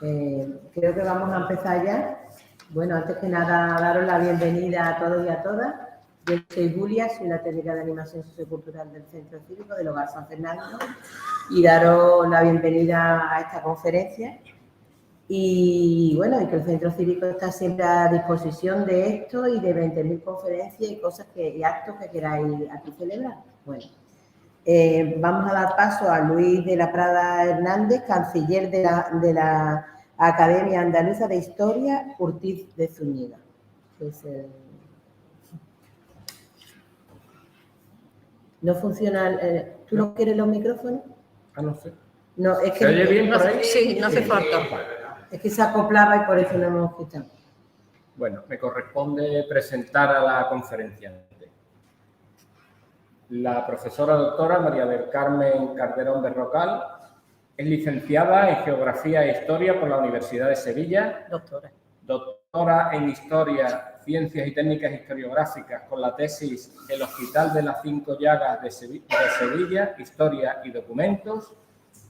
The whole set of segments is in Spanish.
Creo que vamos a empezar ya. Bueno, antes que nada, daros la bienvenida a todos y a todas. Yo soy Julia, soy la técnica de animación sociocultural del Centro Cívico del Hogar San Fernando y daros la bienvenida a esta conferencia. Y bueno, y que el Centro Cívico está siempre a disposición de esto y de 20.000 conferencias y cosas y actos que queráis aquí celebrar. Bueno, vamos a dar paso a Luis de la Prada Hernández, canciller de la Academia Andaluza de Historia Urtiz de Zúñiga. ¿No funciona? ¿Tú no quieres los micrófonos? Ah, no sé. No, es que ¿Se oye bien por ahí? Sí, no hace falta. Es que se acoplaba y por eso lo hemos quitado. Bueno, me corresponde presentar a la conferenciante. La profesora doctora María del Carmen Calderón Berrocal es licenciada en Geografía e Historia por la Universidad de Sevilla. Doctora en Historia, Ciencias y Técnicas Historiográficas con la tesis El Hospital de las Cinco Llagas de Sevilla, Historia y Documentos,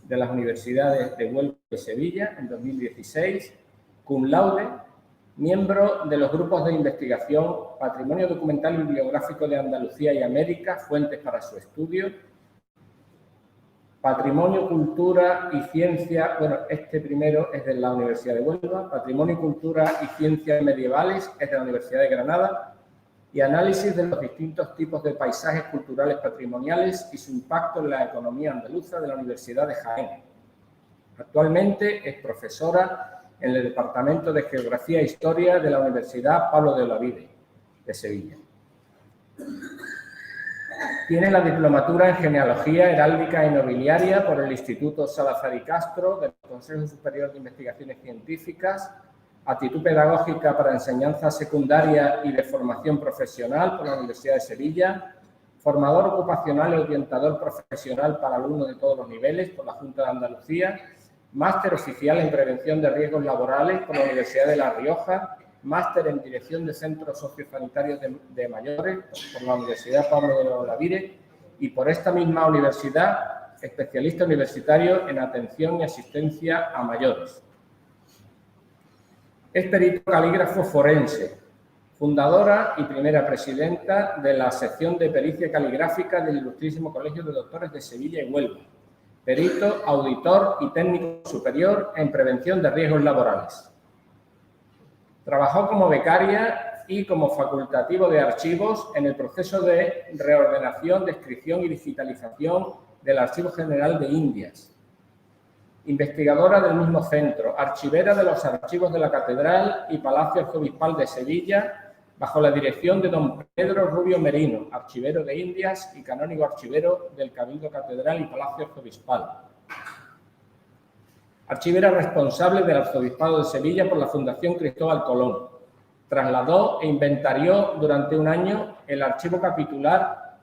de las Universidades de Huelva y Sevilla en 2016, cum laude, miembro de los grupos de investigación Patrimonio Documental y Bibliográfico de Andalucía y América, fuentes para su estudio, Patrimonio, Cultura y Ciencia, bueno, este primero es de la Universidad de Huelva, Patrimonio, Cultura y Ciencias Medievales es de la Universidad de Granada, y análisis de los distintos tipos de paisajes culturales patrimoniales y su impacto en la economía andaluza de la Universidad de Jaén. Actualmente es profesora en el Departamento de Geografía e Historia de la Universidad Pablo de Olavide, de Sevilla. Tiene la diplomatura en Genealogía, Heráldica y Nobiliaria por el Instituto Salazar y Castro del Consejo Superior de Investigaciones Científicas, Actitud Pedagógica para Enseñanza Secundaria y de Formación Profesional por la Universidad de Sevilla, Formador Ocupacional y Orientador Profesional para alumnos de todos los niveles por la Junta de Andalucía, Máster Oficial en Prevención de Riesgos Laborales por la Universidad de La Rioja, Máster en Dirección de Centros Sociosanitarios de Mayores por la Universidad Pablo de Olavide y por esta misma universidad, especialista universitario en Atención y Asistencia a Mayores. Es perito calígrafo forense, fundadora y primera presidenta de la sección de pericia caligráfica del Ilustrísimo Colegio de Doctores de Sevilla y Huelva, perito, auditor y técnico superior en prevención de riesgos laborales. Trabajó como becaria y como facultativo de archivos en el proceso de reordenación, descripción y digitalización del Archivo General de Indias. Investigadora del mismo centro, archivera de los archivos de la Catedral y Palacio Arzobispal de Sevilla, bajo la dirección de don Pedro Rubio Merino, archivero de Indias y canónigo archivero del Cabildo Catedral y Palacio Arzobispal. Archivera responsable del Arzobispado de Sevilla por la Fundación Cristóbal Colón. Trasladó e inventarió durante un año el archivo capitular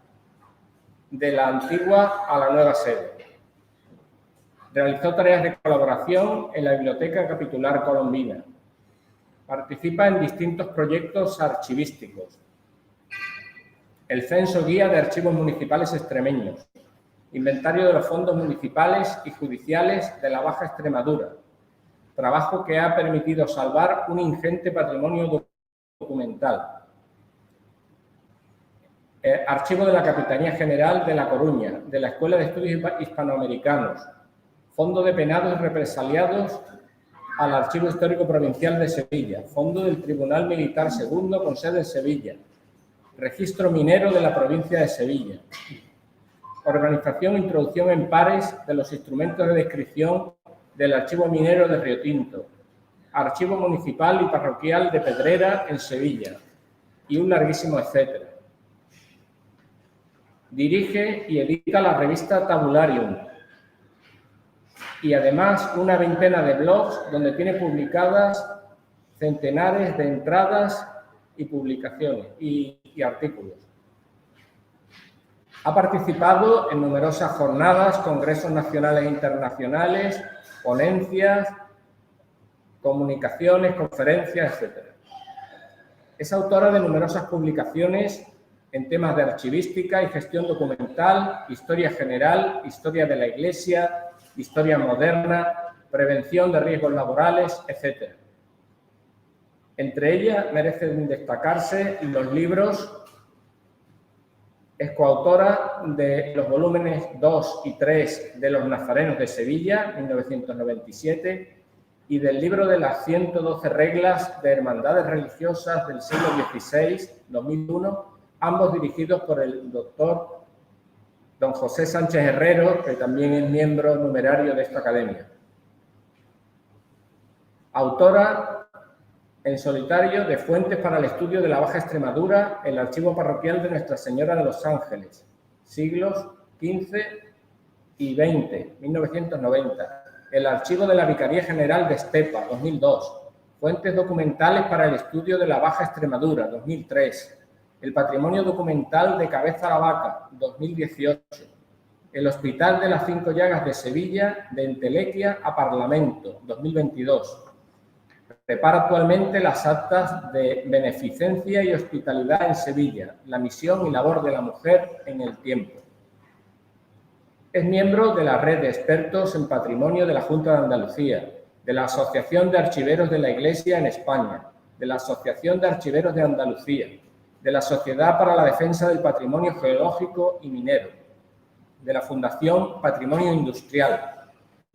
de la antigua a la nueva sede. Realizó tareas de colaboración en la Biblioteca Capitular Colombina. Participa en distintos proyectos archivísticos. El Censo Guía de Archivos Municipales Extremeños. Inventario de los fondos municipales y judiciales de la Baja Extremadura. Trabajo que ha permitido salvar un ingente patrimonio documental. Archivo de la Capitanía General de La Coruña, de la Escuela de Estudios Hispanoamericanos. Fondo de Penados y Represaliados al Archivo Histórico Provincial de Sevilla, Fondo del Tribunal Militar II con sede en Sevilla, Registro Minero de la Provincia de Sevilla, Organización e Introducción en pares de los instrumentos de descripción del Archivo Minero de Río Tinto, Archivo Municipal y Parroquial de Pedrera en Sevilla, y un larguísimo etcétera. Dirige y edita la revista Tabularium, y además una veintena de blogs donde tiene publicadas centenares de entradas y publicaciones y artículos. Ha participado en numerosas jornadas, congresos nacionales e internacionales, ponencias, comunicaciones, conferencias, etc. Es autora de numerosas publicaciones en temas de archivística y gestión documental, historia general, historia de la Iglesia, historia moderna, prevención de riesgos laborales, etc. Entre ellas merecen destacarse los libros. Es coautora de los volúmenes 2 y 3 de Los Nazarenos de Sevilla, 1997, y del libro de las 112 reglas de hermandades religiosas del siglo XVI, 2001, ambos dirigidos por el doctor don José Sánchez Herrero, que también es miembro numerario de esta academia. Autora en solitario de Fuentes para el estudio de la Baja Extremadura, el archivo parroquial de Nuestra Señora de los Ángeles, siglos XV y XX, 1990. El archivo de la Vicaría General de Estepa, 2002. Fuentes documentales para el estudio de la Baja Extremadura, 2003. El patrimonio documental de Cabeza la Vaca, 2018. El Hospital de las Cinco Llagas de Sevilla, de Entelequia a Parlamento, 2022. Prepara actualmente las actas de beneficencia y hospitalidad en Sevilla, la misión y labor de la mujer en el tiempo. Es miembro de la Red de Expertos en Patrimonio de la Junta de Andalucía, de la Asociación de Archiveros de la Iglesia en España, de la Asociación de Archiveros de Andalucía, de la Sociedad para la Defensa del Patrimonio Geológico y Minero, de la Fundación Patrimonio Industrial,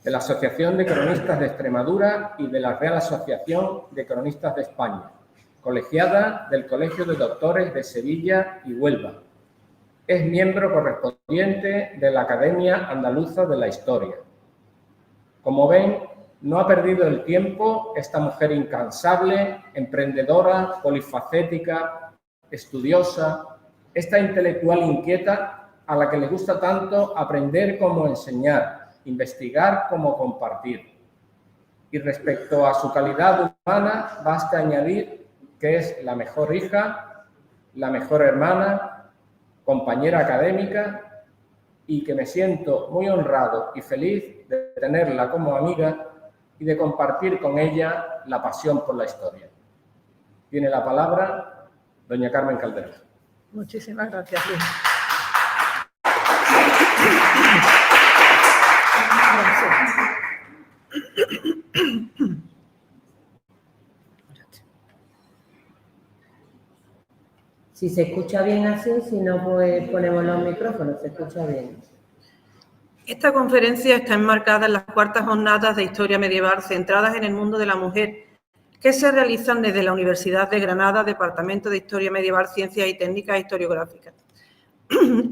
de la Asociación de Cronistas de Extremadura y de la Real Asociación de Cronistas de España, colegiada del Colegio de Doctores de Sevilla y Huelva. Es miembro correspondiente de la Academia Andaluza de la Historia. Como ven, no ha perdido el tiempo esta mujer incansable, emprendedora, polifacética, estudiosa, esta intelectual inquieta a la que le gusta tanto aprender como enseñar, investigar como compartir. Y respecto a su calidad humana, basta añadir que es la mejor hija, la mejor hermana, compañera académica y que me siento muy honrado y feliz de tenerla como amiga y de compartir con ella la pasión por la historia. Tiene la palabra doña Carmen Calderón. Muchísimas gracias, Luis. Si se escucha bien así, si no, pues ponemos los micrófonos, se escucha bien. Esta conferencia está enmarcada en las cuartas jornadas de Historia Medieval centradas en el mundo de la mujer, que se realizan desde la Universidad de Granada, Departamento de Historia Medieval, Ciencias y Técnicas Historiográficas,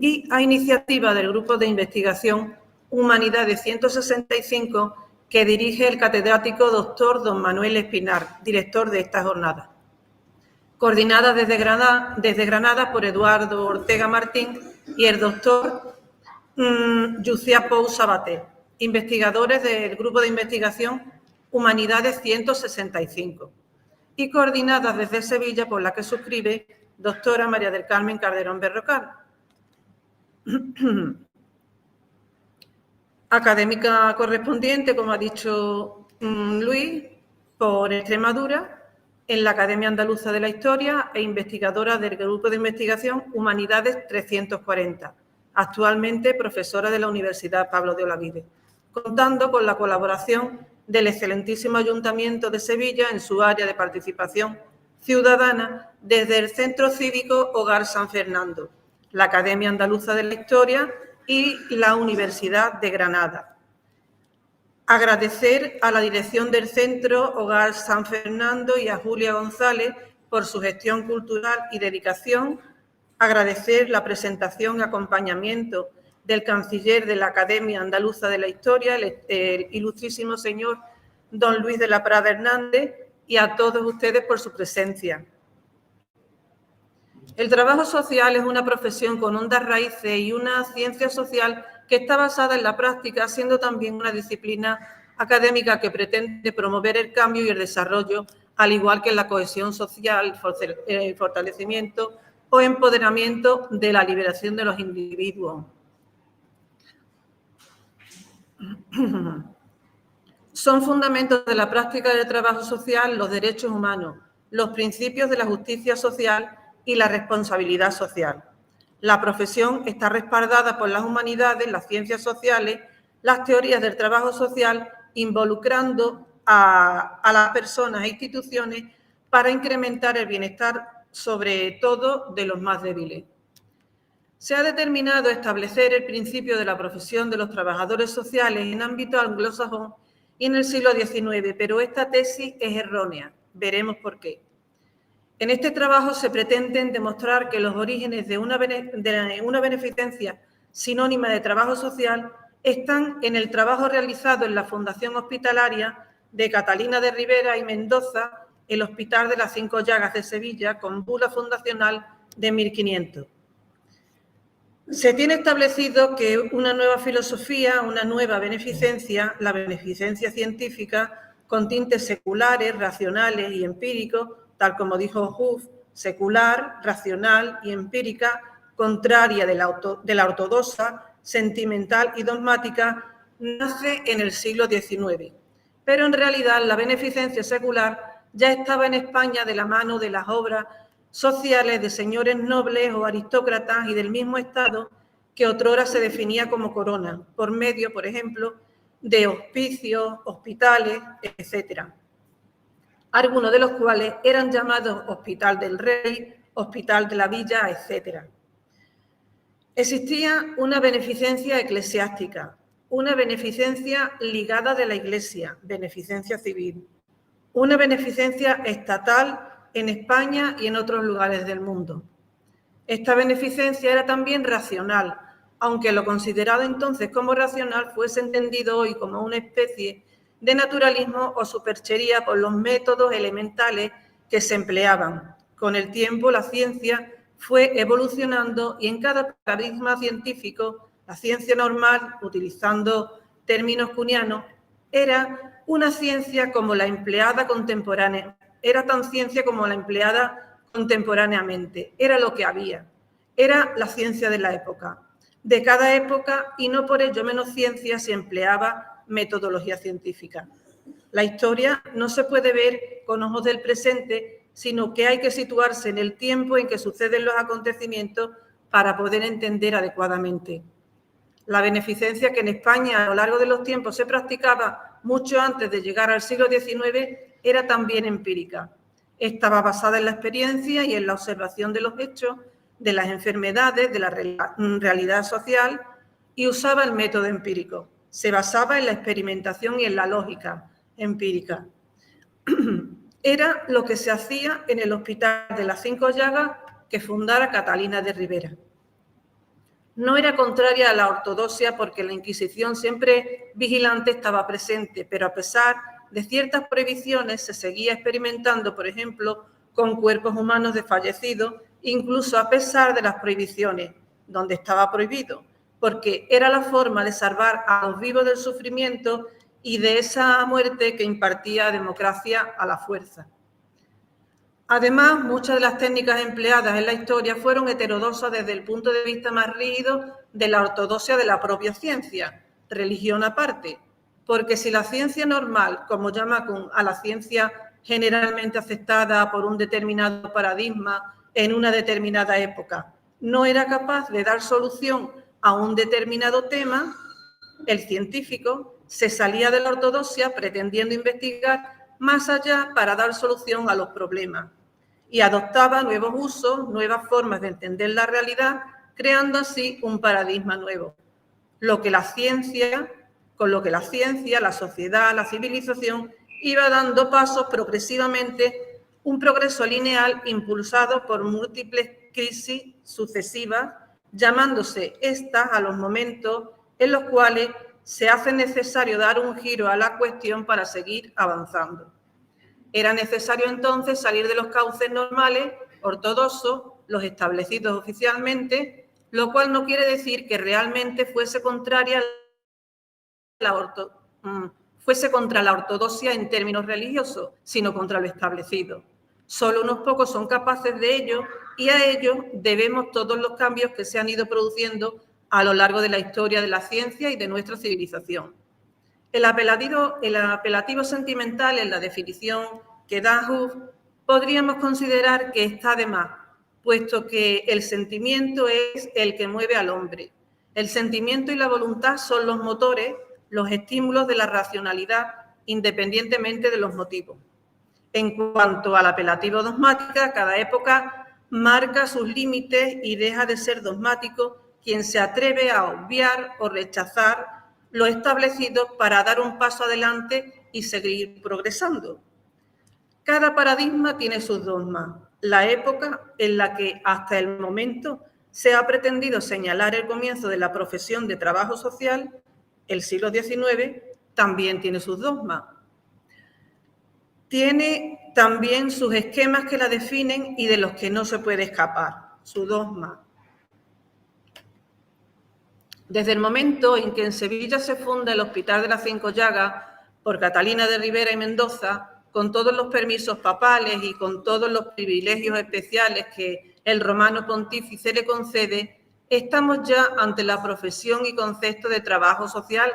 y a iniciativa del Grupo de Investigación Humanidades 165, que dirige el catedrático doctor don Manuel Espinar, director de esta jornada. Coordinada desde Granada por Eduardo Ortega Martín y el doctor Llucia Pou Sabater, investigadores del Grupo de Investigación Humanidades 165, y coordinadas desde Sevilla por la que suscribe doctora María del Carmen Calderón Berrocal. Académica correspondiente, como ha dicho Luis, por Extremadura, en la Academia Andaluza de la Historia e investigadora del Grupo de Investigación Humanidades 340, actualmente profesora de la Universidad Pablo de Olavide, contando con la colaboración del excelentísimo Ayuntamiento de Sevilla en su área de participación ciudadana desde el Centro Cívico Hogar San Fernando, la Academia Andaluza de la Historia y la Universidad de Granada. Agradecer a la dirección del Centro Hogar San Fernando y a Julia González por su gestión cultural y dedicación. Agradecer la presentación y acompañamiento del canciller de la Academia Andaluza de la Historia, el ilustrísimo señor don Luis de la Prada Hernández, y a todos ustedes por su presencia. El trabajo social es una profesión con hondas raíces y una ciencia social que está basada en la práctica, siendo también una disciplina académica que pretende promover el cambio y el desarrollo, al igual que la cohesión social, el fortalecimiento o empoderamiento de la liberación de los individuos. Son fundamentos de la práctica del trabajo social los derechos humanos, los principios de la justicia social y la responsabilidad social. La profesión está respaldada por las humanidades, las ciencias sociales, las teorías del trabajo social involucrando a las personas e instituciones para incrementar el bienestar, sobre todo de los más débiles. Se ha determinado establecer el principio de la profesión de los trabajadores sociales en ámbito anglosajón y en el siglo XIX, pero esta tesis es errónea. Veremos por qué. En este trabajo se pretende demostrar que los orígenes de una beneficencia sinónima de trabajo social están en el trabajo realizado en la Fundación Hospitalaria de Catalina de Ribera y Mendoza, el Hospital de las Cinco Llagas de Sevilla, con bula fundacional de 1500. Se tiene establecido que una nueva filosofía, una nueva beneficencia, la beneficencia científica, con tintes seculares, racionales y empíricos, tal como dijo Huff, secular, racional y empírica, contraria de la ortodoxa, sentimental y dogmática, nace en el siglo XIX. Pero en realidad la beneficencia secular ya estaba en España de la mano de las obras sociales de señores nobles o aristócratas y del mismo Estado que otrora se definía como corona, por medio, por ejemplo, de hospicios, hospitales, etc. Algunos de los cuales eran llamados Hospital del Rey, Hospital de la Villa, etc. Existía una beneficencia eclesiástica, una beneficencia ligada de la Iglesia, beneficencia civil, una beneficencia estatal en España y en otros lugares del mundo. Esta beneficencia era también racional, aunque lo considerado entonces como racional fuese entendido hoy como una especie de naturalismo o superchería por los métodos elementales que se empleaban. Con el tiempo la ciencia fue evolucionando y en cada paradigma científico, la ciencia normal, utilizando términos cunianos, era una ciencia como la empleada contemporánea, era tan ciencia como la empleada contemporáneamente, era lo que había, era la ciencia de la época. De cada época, y no por ello menos ciencia, se empleaba metodología científica. La historia no se puede ver con ojos del presente, sino que hay que situarse en el tiempo en que suceden los acontecimientos para poder entender adecuadamente. La beneficencia que en España a lo largo de los tiempos se practicaba mucho antes de llegar al siglo XIX era también empírica. Estaba basada en la experiencia y en la observación de los hechos, de las enfermedades, de la realidad social y usaba el método empírico. Se basaba en la experimentación y en la lógica empírica. Era lo que se hacía en el Hospital de las Cinco Llagas que fundara Catalina de Ribera. No era contraria a la ortodoxia porque la Inquisición siempre vigilante estaba presente, pero a pesar de ciertas prohibiciones se seguía experimentando, por ejemplo, con cuerpos humanos de fallecidos, incluso a pesar de las prohibiciones, donde estaba prohibido, porque era la forma de salvar a los vivos del sufrimiento y de esa muerte que impartía democracia a la fuerza. Además, muchas de las técnicas empleadas en la historia fueron heterodoxas desde el punto de vista más rígido de la ortodoxia de la propia ciencia, religión aparte, porque si la ciencia normal, como llama Kuhn a la ciencia generalmente aceptada por un determinado paradigma en una determinada época, no era capaz de dar solución a un determinado tema, el científico se salía de la ortodoxia pretendiendo investigar más allá para dar solución a los problemas y adoptaba nuevos usos, nuevas formas de entender la realidad, creando así un paradigma nuevo. Con lo que la ciencia, la sociedad, la civilización iba dando pasos progresivamente, un progreso lineal impulsado por múltiples crisis sucesivas, llamándose estas a los momentos en los cuales se hace necesario dar un giro a la cuestión para seguir avanzando. Era necesario entonces salir de los cauces normales, ortodoxos, los establecidos oficialmente, lo cual no quiere decir que realmente fuese contra la ortodoxia en términos religiosos, sino contra lo establecido. Solo unos pocos son capaces de ello y a ello debemos todos los cambios que se han ido produciendo a lo largo de la historia de la ciencia y de nuestra civilización. El apelativo sentimental en la definición que da Huff podríamos considerar que está de más, puesto que el sentimiento es el que mueve al hombre. El sentimiento y la voluntad son los motores, los estímulos de la racionalidad independientemente de los motivos. En cuanto a la apelativa dogmática, cada época marca sus límites y deja de ser dogmático quien se atreve a obviar o rechazar lo establecido para dar un paso adelante y seguir progresando. Cada paradigma tiene sus dogmas. La época en la que hasta el momento se ha pretendido señalar el comienzo de la profesión de trabajo social, el siglo XIX, también tiene sus dogmas. Tiene también sus esquemas que la definen y de los que no se puede escapar, su dogma. Desde el momento en que en Sevilla se funda el Hospital de las Cinco Llagas por Catalina de Ribera y Mendoza, con todos los permisos papales y con todos los privilegios especiales que el romano pontífice le concede, estamos ya ante la profesión y concepto de trabajo social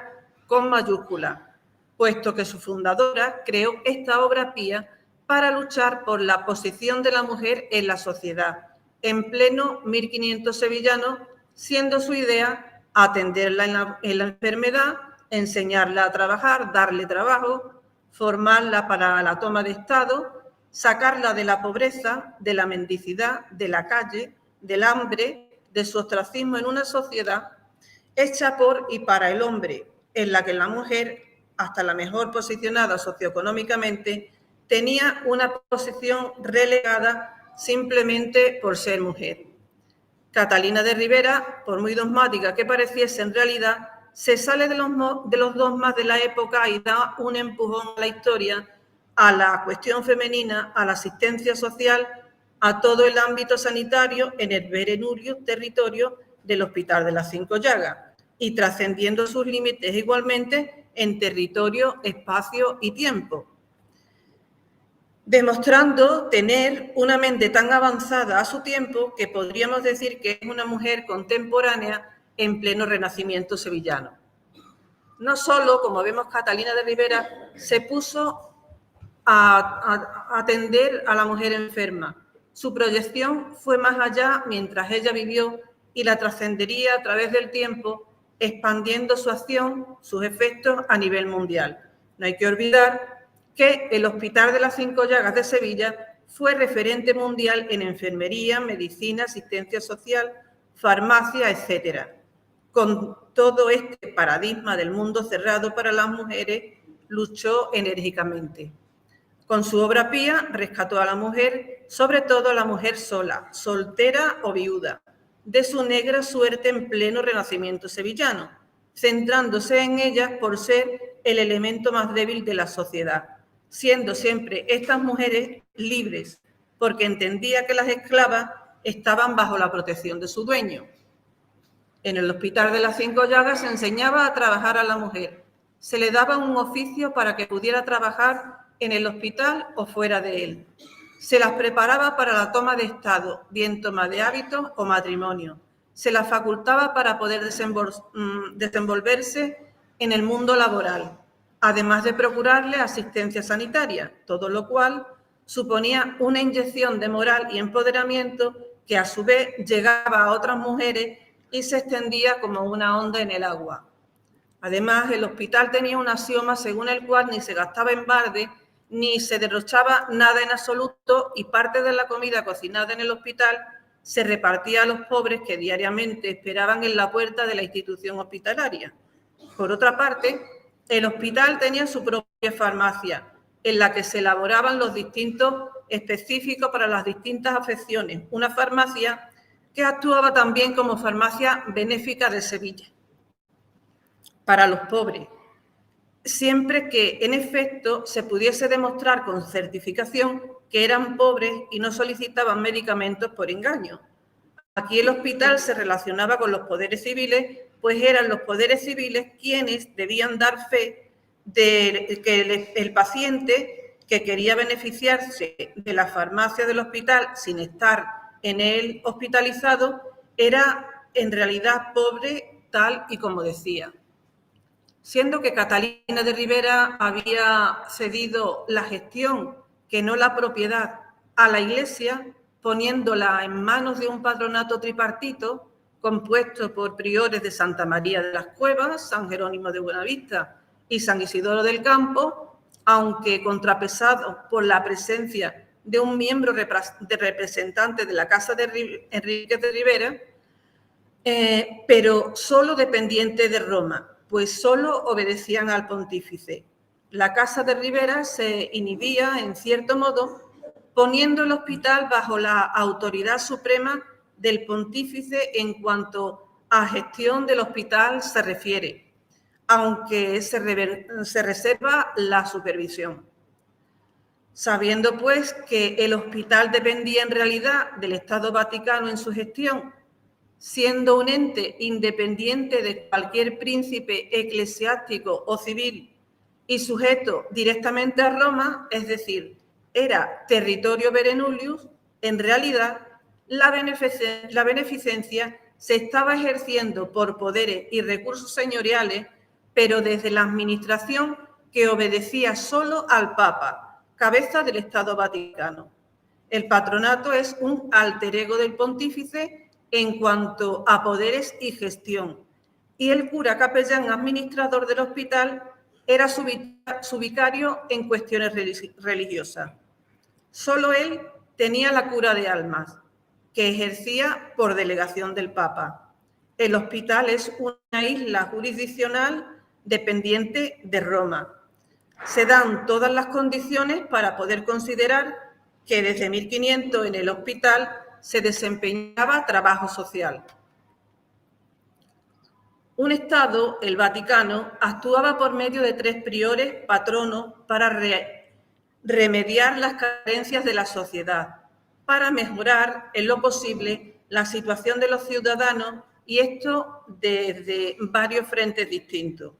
con mayúscula, puesto que su fundadora creó esta obra pía para luchar por la posición de la mujer en la sociedad, en pleno 1500 sevillano, siendo su idea atenderla en la enfermedad, enseñarla a trabajar, darle trabajo, formarla para la toma de Estado, sacarla de la pobreza, de la mendicidad, de la calle, del hambre, de su ostracismo en una sociedad hecha por y para el hombre, en la que la mujer, hasta la mejor posicionada socioeconómicamente, tenía una posición relegada simplemente por ser mujer. Catalina de Ribera, por muy dogmática que pareciese en realidad, se sale de los dogmas de la época y da un empujón a la historia, a la cuestión femenina, a la asistencia social, a todo el ámbito sanitario en el berenurium territorio del Hospital de las Cinco Llagas y trascendiendo sus límites igualmente en territorio, espacio y tiempo, demostrando tener una mente tan avanzada a su tiempo que podríamos decir que es una mujer contemporánea en pleno renacimiento sevillano. No solo, como vemos, Catalina de Ribera se puso a atender a la mujer enferma. Su proyección fue más allá mientras ella vivió y la trascendería a través del tiempo, expandiendo su acción, sus efectos a nivel mundial. No hay que olvidar que el Hospital de las Cinco Llagas de Sevilla fue referente mundial en enfermería, medicina, asistencia social, farmacia, etcétera. Con todo este paradigma del mundo cerrado para las mujeres, luchó enérgicamente. Con su obra pía rescató a la mujer, sobre todo a la mujer sola, soltera o viuda, de su negra suerte en pleno renacimiento sevillano, centrándose en ellas por ser el elemento más débil de la sociedad, siendo siempre estas mujeres libres, porque entendía que las esclavas estaban bajo la protección de su dueño. En el Hospital de las Cinco Llagas se enseñaba a trabajar a la mujer. Se le daba un oficio para que pudiera trabajar en el hospital o fuera de él. Se las preparaba para la toma de Estado, bien toma de hábitos o matrimonio. Se las facultaba para poder desenvolverse en el mundo laboral, además de procurarle asistencia sanitaria, todo lo cual suponía una inyección de moral y empoderamiento que a su vez llegaba a otras mujeres y se extendía como una onda en el agua. Además, el hospital tenía un axioma según el cual ni se gastaba en balde ni se derrochaba nada en absoluto y parte de la comida cocinada en el hospital se repartía a los pobres que diariamente esperaban en la puerta de la institución hospitalaria. Por otra parte, el hospital tenía su propia farmacia, en la que se elaboraban los distintos específicos para las distintas afecciones. Una farmacia que actuaba también como farmacia benéfica de Sevilla para los pobres, siempre que, en efecto, se pudiese demostrar con certificación que eran pobres y no solicitaban medicamentos por engaño. Aquí el hospital se relacionaba con los poderes civiles, pues eran los poderes civiles quienes debían dar fe de que el paciente que quería beneficiarse de la farmacia del hospital sin estar en él hospitalizado era en realidad pobre, tal y como decía. Siendo que Catalina de Ribera había cedido la gestión, que no la propiedad, a la Iglesia, poniéndola en manos de un patronato tripartito, compuesto por priores de Santa María de las Cuevas, San Jerónimo de Buenavista y San Isidoro del Campo, aunque contrapesado por la presencia de un miembro representante de la Casa de Enrique de Rivera, pero solo dependiente de Roma, pues solo obedecían al pontífice. La Casa de Rivera se inhibía, en cierto modo, poniendo el hospital bajo la autoridad suprema del pontífice en cuanto a gestión del hospital se refiere, aunque se reserva la supervisión. Sabiendo, pues, que el hospital dependía en realidad del Estado Vaticano en su gestión, siendo un ente independiente de cualquier príncipe eclesiástico o civil y sujeto directamente a Roma, es decir, era territorio Berenullius, en realidad la beneficencia se estaba ejerciendo por poderes y recursos señoriales, pero desde la administración que obedecía solo al Papa, cabeza del Estado Vaticano. El patronato es un alter ego del pontífice en cuanto a poderes y gestión, y el cura capellán administrador del hospital era su vicario en cuestiones religiosas. Solo él tenía la cura de almas, que ejercía por delegación del Papa. El hospital es una isla jurisdiccional dependiente de Roma. Se dan todas las condiciones para poder considerar que desde 1500 en el hospital se desempeñaba trabajo social. Un Estado, el Vaticano, actuaba por medio de 3 priores patronos para remediar las carencias de la sociedad, para mejorar en lo posible la situación de los ciudadanos, y esto desde varios frentes distintos.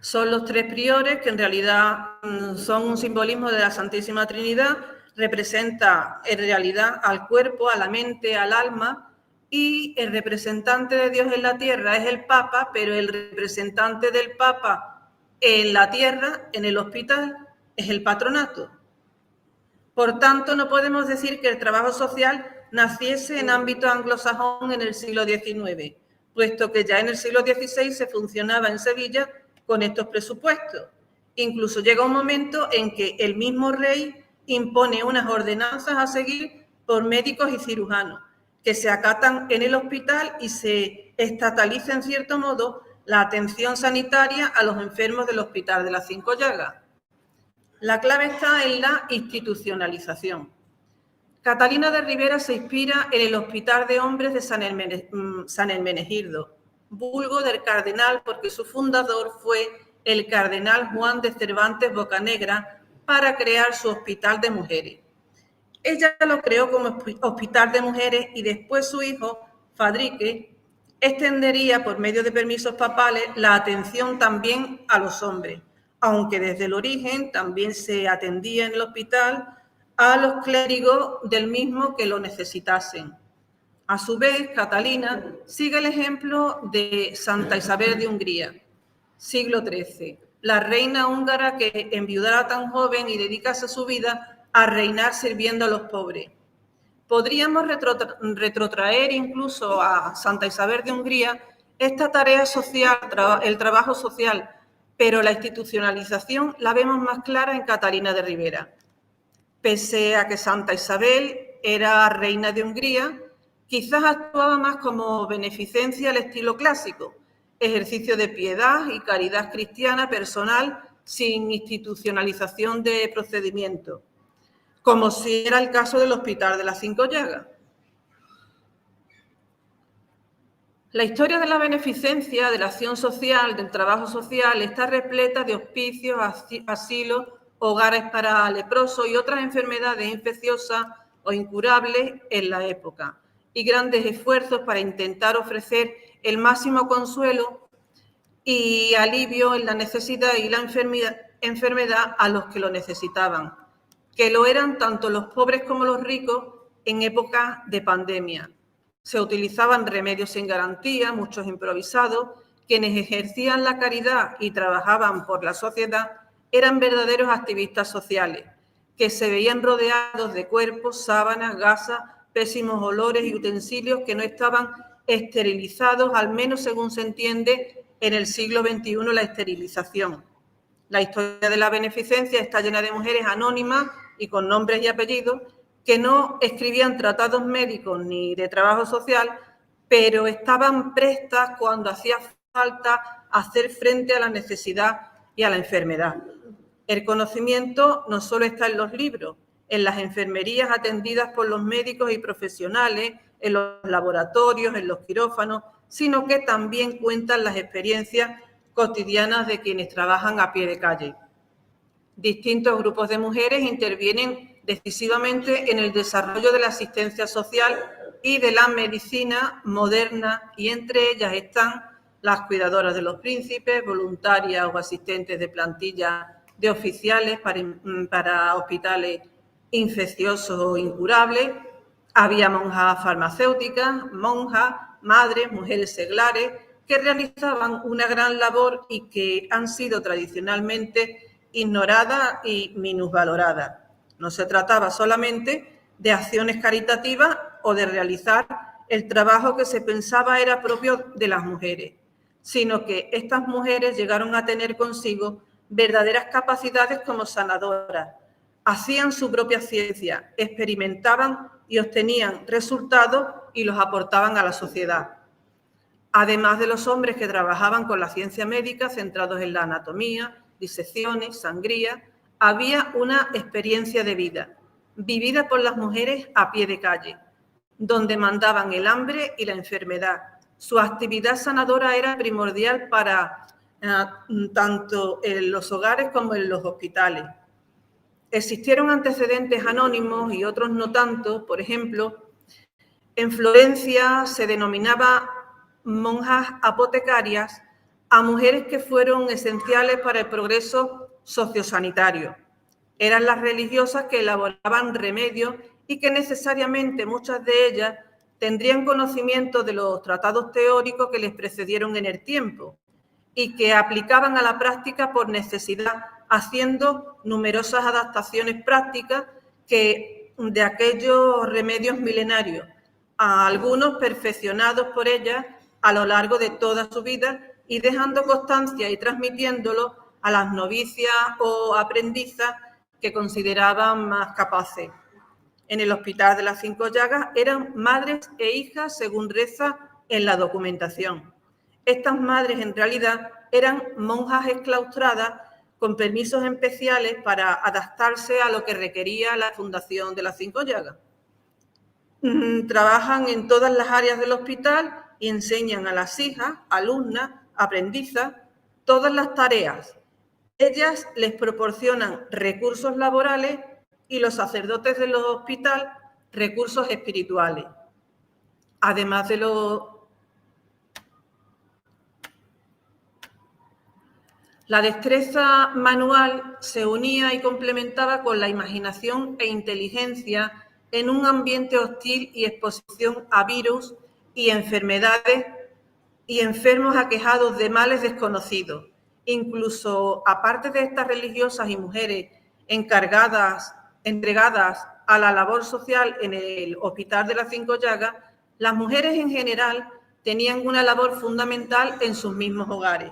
Son los 3 priores, que en realidad son un simbolismo de la Santísima Trinidad, representa en realidad al cuerpo, a la mente, al alma, y el representante de Dios en la tierra es el Papa, pero el representante del Papa en la tierra, en el hospital, es el patronato. Por tanto, no podemos decir que el trabajo social naciese en ámbito anglosajón en el siglo XIX, puesto que ya en el siglo XVI se funcionaba en Sevilla con estos presupuestos. Incluso llega un momento en que el mismo rey impone unas ordenanzas a seguir por médicos y cirujanos, que se acatan en el hospital y se estataliza, en cierto modo, la atención sanitaria a los enfermos del Hospital de las 5 Llagas. La clave está en la institucionalización. Catalina de Rivera se inspira en el Hospital de Hombres de San Hermenegildo, vulgo del cardenal, porque su fundador fue el cardenal Juan de Cervantes Bocanegra, para crear su Hospital de Mujeres. Ella lo creó como Hospital de Mujeres y después su hijo, Fadrique, extendería por medio de permisos papales la atención también a los hombres, aunque desde el origen también se atendía en el hospital a los clérigos del mismo que lo necesitasen. A su vez, Catalina sigue el ejemplo de Santa Isabel de Hungría, siglo XIII, la reina húngara que enviudara tan joven y dedicase su vida a reinar sirviendo a los pobres. Podríamos retrotraer incluso a Santa Isabel de Hungría esta tarea social, el trabajo social, pero la institucionalización la vemos más clara en Catalina de Rivera. Pese a que Santa Isabel era reina de Hungría, quizás actuaba más como beneficencia al estilo clásico, ejercicio de piedad y caridad cristiana personal sin institucionalización de procedimiento, como si era el caso del Hospital de las 5 Llagas. La historia de la beneficencia, de la acción social, del trabajo social, está repleta de hospicios, asilos, hogares para leprosos y otras enfermedades infecciosas o incurables en la época, y grandes esfuerzos para intentar ofrecer el máximo consuelo y alivio en la necesidad y la enfermedad a los que lo necesitaban, que lo eran tanto los pobres como los ricos en época de pandemia. Se utilizaban remedios sin garantía, muchos improvisados, quienes ejercían la caridad y trabajaban por la sociedad eran verdaderos activistas sociales, que se veían rodeados de cuerpos, sábanas, gasas, pésimos olores y utensilios que no estaban esterilizados, al menos según se entiende en el siglo XXI la esterilización. La historia de la beneficencia está llena de mujeres anónimas y con nombres y apellidos que no escribían tratados médicos ni de trabajo social, pero estaban prestas cuando hacía falta hacer frente a la necesidad y a la enfermedad. El conocimiento no solo está en los libros, en las enfermerías atendidas por los médicos y profesionales, en los laboratorios, en los quirófanos, sino que también cuentan las experiencias cotidianas de quienes trabajan a pie de calle. Distintos grupos de mujeres intervienen decisivamente en el desarrollo de la asistencia social y de la medicina moderna, y entre ellas están las cuidadoras de los príncipes, voluntarias o asistentes de plantilla de oficiales para hospitales infecciosos o incurables. Había monjas farmacéuticas, monjas, madres, mujeres seglares, que realizaban una gran labor y que han sido tradicionalmente ignoradas y minusvaloradas. No se trataba solamente de acciones caritativas o de realizar el trabajo que se pensaba era propio de las mujeres, sino que estas mujeres llegaron a tener consigo verdaderas capacidades como sanadoras. Hacían su propia ciencia, experimentaban y obtenían resultados y los aportaban a la sociedad. Además de los hombres que trabajaban con la ciencia médica, centrados en la anatomía, disecciones, sangría, había una experiencia de vida, vivida por las mujeres a pie de calle, donde mandaban el hambre y la enfermedad. Su actividad sanadora era primordial para tanto en los hogares como en los hospitales. Existieron antecedentes anónimos y otros no tanto. Por ejemplo, en Florencia se denominaba monjas apotecarias a mujeres que fueron esenciales para el progreso sociosanitario. Eran las religiosas que elaboraban remedios y que necesariamente muchas de ellas tendrían conocimiento de los tratados teóricos que les precedieron en el tiempo y que aplicaban a la práctica por necesidad, haciendo numerosas adaptaciones prácticas de aquellos remedios milenarios, a algunos perfeccionados por ellas a lo largo de toda su vida y dejando constancia y transmitiéndolo a las novicias o aprendizas que consideraban más capaces. En el Hospital de las Cinco Llagas eran madres e hijas según reza en la documentación. Estas madres en realidad eran monjas exclaustradas con permisos especiales para adaptarse a lo que requería la fundación de las Cinco Llagas. Trabajan en todas las áreas del hospital y enseñan a las hijas, alumnas, aprendizas, todas las tareas. Ellas les proporcionan recursos laborales y los sacerdotes del hospital recursos espirituales. Además de la destreza manual se unía y complementaba con la imaginación e inteligencia en un ambiente hostil y exposición a virus y enfermedades y enfermos aquejados de males desconocidos. Incluso, aparte de estas religiosas y mujeres entregadas a la labor social en el Hospital de las Cinco Llagas, las mujeres en general tenían una labor fundamental en sus mismos hogares.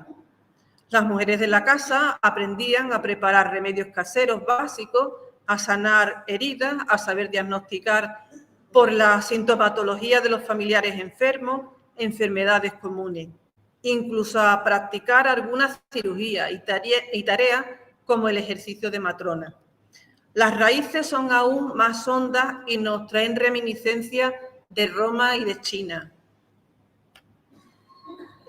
Las mujeres de la casa aprendían a preparar remedios caseros básicos, a sanar heridas, a saber diagnosticar por la sintomatología de los familiares enfermos, enfermedades comunes, incluso a practicar algunas cirugías y tareas como el ejercicio de matrona. Las raíces son aún más hondas y nos traen reminiscencias de Roma y de China.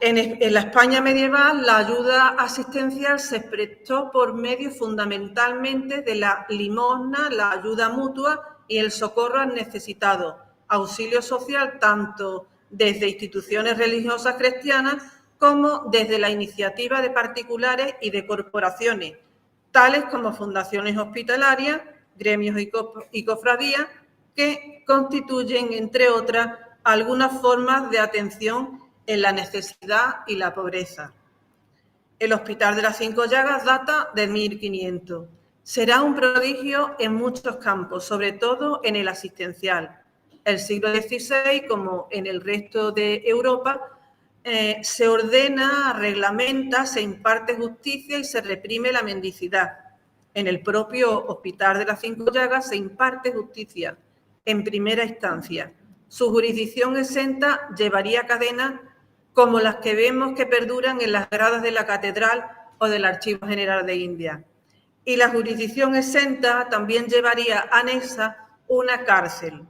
En la España medieval, la ayuda asistencial se prestó por medio fundamentalmente de la limosna, la ayuda mutua y el socorro al necesitado, auxilio social tanto desde instituciones religiosas cristianas como desde la iniciativa de particulares y de corporaciones, tales como fundaciones hospitalarias, gremios y cofradías, que constituyen, entre otras, algunas formas de atención en la necesidad y la pobreza. El Hospital de las Cinco Llagas data de 1500. Será un prodigio en muchos campos, sobre todo en el asistencial. El siglo XVI, como en el resto de Europa, se ordena, reglamenta, se imparte justicia y se reprime la mendicidad. En el propio Hospital de las Cinco Llagas se imparte justicia en primera instancia. Su jurisdicción exenta llevaría cadenas como las que vemos que perduran en las gradas de la Catedral o del Archivo General de Indias. Y la jurisdicción exenta también llevaría anexa una cárcel,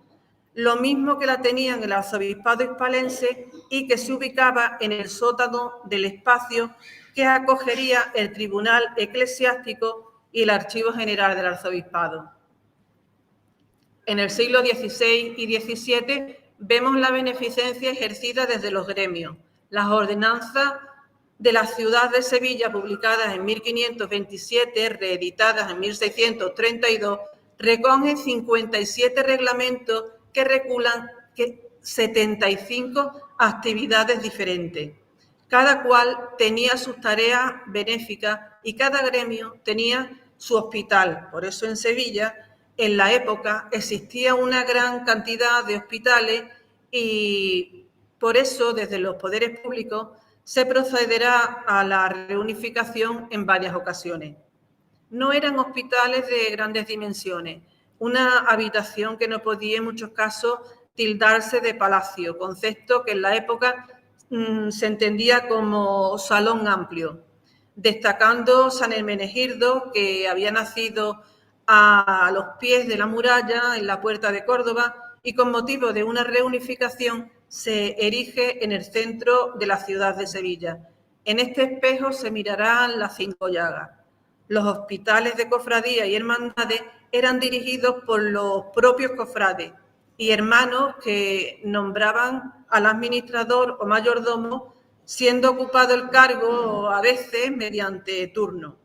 lo mismo que la tenía en el arzobispado hispalense y que se ubicaba en el sótano del espacio que acogería el Tribunal Eclesiástico y el Archivo General del Arzobispado. En el siglo XVI y XVII vemos la beneficencia ejercida desde los gremios. Las ordenanzas de la ciudad de Sevilla, publicadas en 1527, reeditadas en 1632, recogen 57 reglamentos que regulan 75 actividades diferentes. Cada cual tenía sus tareas benéficas y cada gremio tenía su hospital. Por eso en Sevilla, en la época, existía una gran cantidad de hospitales y por eso desde los poderes públicos se procederá a la reunificación en varias ocasiones. No eran hospitales de grandes dimensiones, una habitación que no podía en muchos casos tildarse de palacio, concepto que en la época se entendía como salón amplio, destacando San Hermenegildo, que había nacido a los pies de la muralla en la Puerta de Córdoba y con motivo de una reunificación se erige en el centro de la ciudad de Sevilla. En este espejo se mirarán las Cinco Llagas. Los hospitales de cofradía y hermandades eran dirigidos por los propios cofrades y hermanos que nombraban al administrador o mayordomo, siendo ocupado el cargo a veces mediante turno.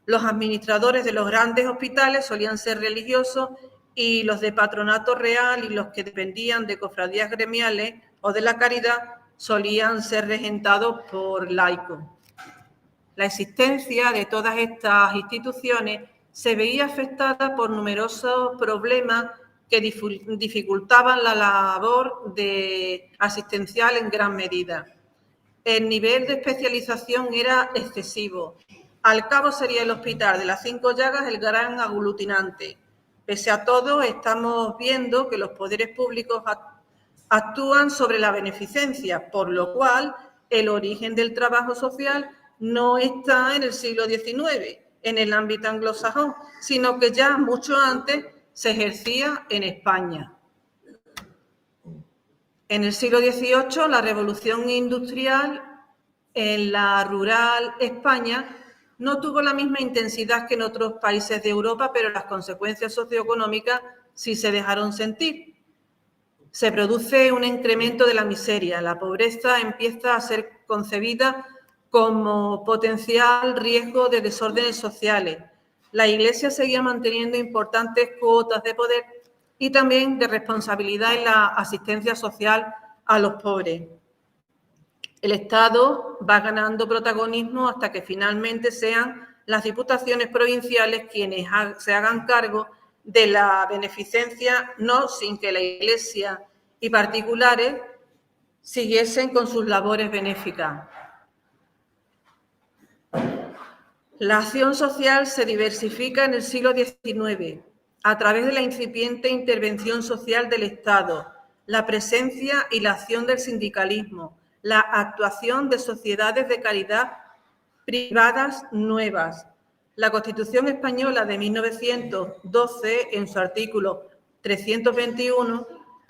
Los administradores de los grandes hospitales solían ser religiosos y los de patronato real y los que dependían de cofradías gremiales o de la caridad solían ser regentados por laicos. La existencia de todas estas instituciones se veía afectada por numerosos problemas que dificultaban la labor asistencial en gran medida. El nivel de especialización era excesivo. Al cabo sería el Hospital de las Cinco Llagas el gran aglutinante. Pese a todo, estamos viendo que los poderes públicos actúan sobre la beneficencia, por lo cual el origen del trabajo social no está en el siglo XIX, en el ámbito anglosajón, sino que ya mucho antes se ejercía en España. En el siglo XVIII, la revolución industrial en la rural España no tuvo la misma intensidad que en otros países de Europa, pero las consecuencias socioeconómicas sí se dejaron sentir. Se produce un incremento de la miseria. La pobreza empieza a ser concebida como potencial riesgo de desórdenes sociales. La Iglesia seguía manteniendo importantes cuotas de poder y también de responsabilidad en la asistencia social a los pobres. El Estado va ganando protagonismo hasta que finalmente sean las diputaciones provinciales quienes se hagan cargo de la beneficencia, no sin que la Iglesia y particulares siguiesen con sus labores benéficas. La acción social se diversifica en el siglo XIX a través de la incipiente intervención social del Estado, la presencia y la acción del sindicalismo, la actuación de sociedades de caridad privadas nuevas. La Constitución Española de 1912, en su artículo 321,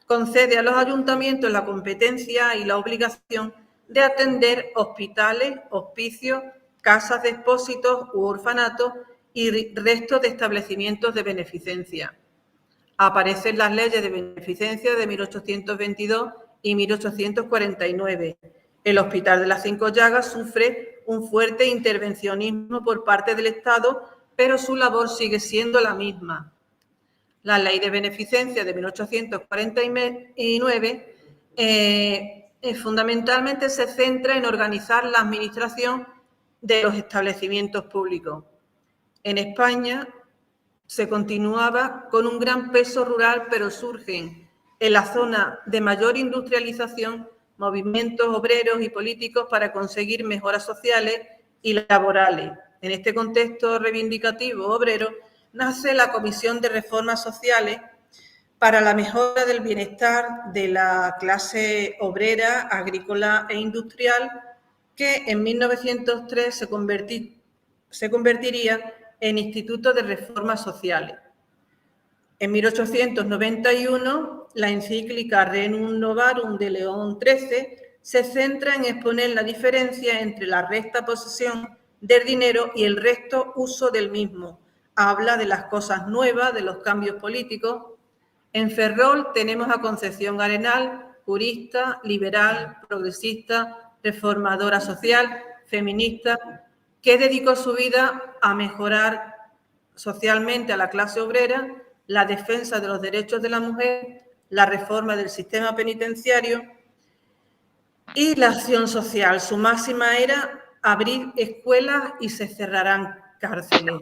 concede a los ayuntamientos la competencia y la obligación de atender hospitales, hospicios, casas de expósitos u orfanatos y restos de establecimientos de beneficencia. Aparecen las leyes de beneficencia de 1822 y 1849. El Hospital de las Cinco Llagas sufre un fuerte intervencionismo por parte del Estado, pero su labor sigue siendo la misma. La Ley de Beneficencia de 1849 fundamentalmente se centra en organizar la administración de los establecimientos públicos. En España se continuaba con un gran peso rural, pero surgen en la zona de mayor industrialización movimientos obreros y políticos para conseguir mejoras sociales y laborales. En este contexto reivindicativo obrero nace la Comisión de Reformas Sociales para la mejora del bienestar de la clase obrera, agrícola e industrial, que en 1903 se convertiría en Instituto de Reformas Sociales. En 1891, la encíclica Rerum Novarum de León XIII se centra en exponer la diferencia entre la recta posesión del dinero y el recto uso del mismo. Habla de las cosas nuevas, de los cambios políticos. En Ferrol tenemos a Concepción Arenal, jurista, liberal, progresista, reformadora social, feminista, que dedicó su vida a mejorar socialmente a la clase obrera, la defensa de los derechos de la mujer, la reforma del sistema penitenciario y la acción social. Su máxima era abrir escuelas y se cerrarán cárceles.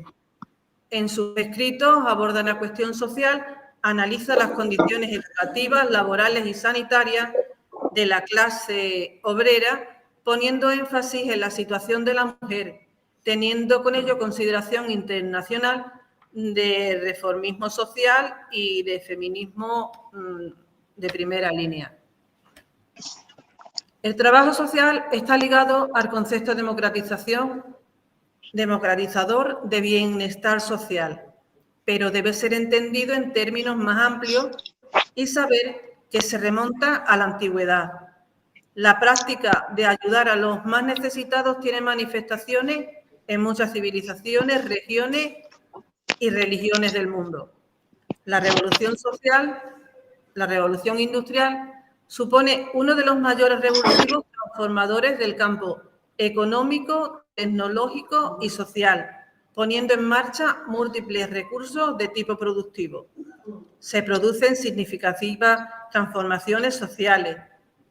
En sus escritos aborda la cuestión social, analiza las condiciones educativas, laborales y sanitarias de la clase obrera, poniendo énfasis en la situación de la mujer, teniendo con ello consideración internacional de reformismo social y de feminismo de primera línea. El trabajo social está ligado al concepto de democratizador de bienestar social, pero debe ser entendido en términos más amplios y saber que se remonta a la antigüedad. La práctica de ayudar a los más necesitados tiene manifestaciones en muchas civilizaciones, regiones y religiones del mundo. La revolución social, la revolución industrial, supone uno de los mayores revulsivos transformadores del campo económico, tecnológico y social, poniendo en marcha múltiples recursos de tipo productivo. Se producen significativas transformaciones sociales.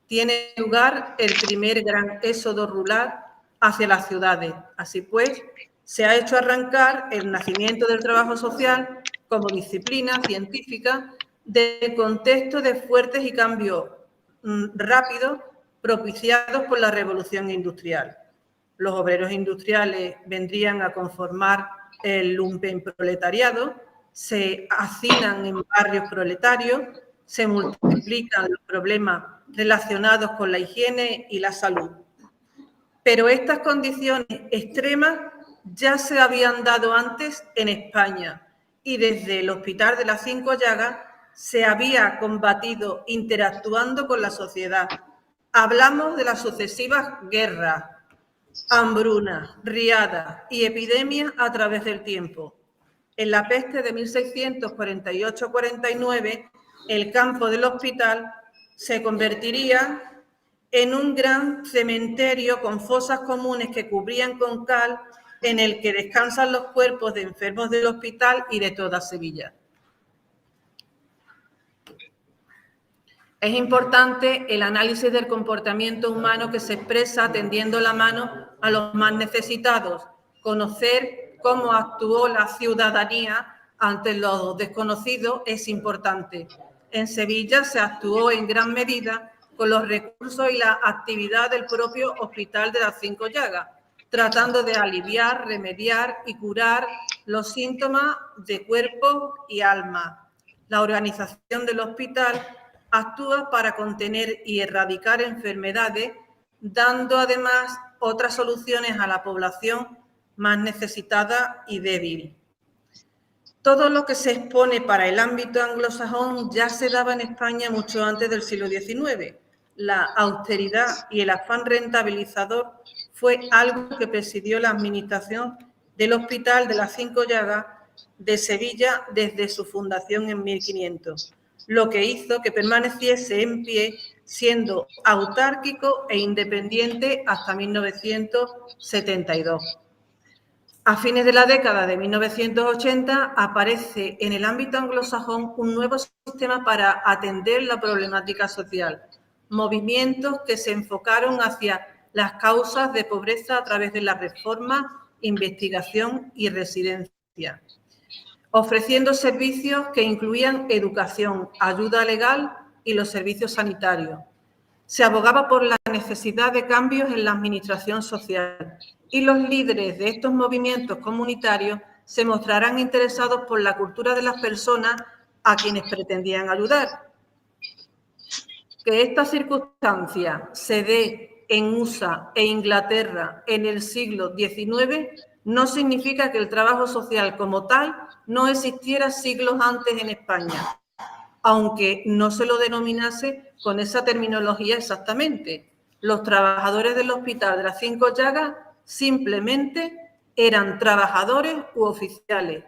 Tiene lugar el primer gran éxodo rural hacia las ciudades. Así pues, se ha hecho arrancar el nacimiento del trabajo social como disciplina científica del contexto de fuertes y cambios rápidos propiciados por la revolución industrial. Los obreros industriales vendrían a conformar el lumpenproletariado, se hacinan en barrios proletarios, se multiplican los problemas relacionados con la higiene y la salud. Pero estas condiciones extremas ya se habían dado antes en España y desde el Hospital de las Cinco Llagas se había combatido interactuando con la sociedad. Hablamos de las sucesivas guerras, hambrunas, riadas y epidemias a través del tiempo. En la peste de 1648-49, el campo del hospital se convertiría en un gran cementerio con fosas comunes que cubrían con cal, en el que descansan los cuerpos de enfermos del hospital y de toda Sevilla. Es importante el análisis del comportamiento humano que se expresa tendiendo la mano a los más necesitados, conocer cómo actuó la ciudadanía ante los desconocidos es importante. En Sevilla se actuó en gran medida con los recursos y la actividad del propio Hospital de las Cinco Llagas, tratando de aliviar, remediar y curar los síntomas de cuerpo y alma. La organización del hospital actúa para contener y erradicar enfermedades, dando además otras soluciones a la población más necesitada y débil. Todo lo que se expone para el ámbito anglosajón ya se daba en España mucho antes del siglo XIX. La austeridad y el afán rentabilizador fue algo que presidió la administración del Hospital de las Cinco Llagas de Sevilla desde su fundación en 1500, lo que hizo que permaneciese en pie siendo autárquico e independiente hasta 1972. A fines de la década de 1980 aparece en el ámbito anglosajón un nuevo sistema para atender la problemática social, movimientos que se enfocaron hacia las causas de pobreza a través de la reforma, investigación y residencia, ofreciendo servicios que incluían educación, ayuda legal y los servicios sanitarios. Se abogaba por la necesidad de cambios en la administración social y los líderes de estos movimientos comunitarios se mostrarán interesados por la cultura de las personas a quienes pretendían ayudar. Que esta circunstancia se dé en USA e Inglaterra en el siglo XIX no significa que el trabajo social como tal no existiera siglos antes en España, aunque no se lo denominase con esa terminología exactamente. Los trabajadores del Hospital de las Cinco Llagas simplemente eran trabajadores u oficiales.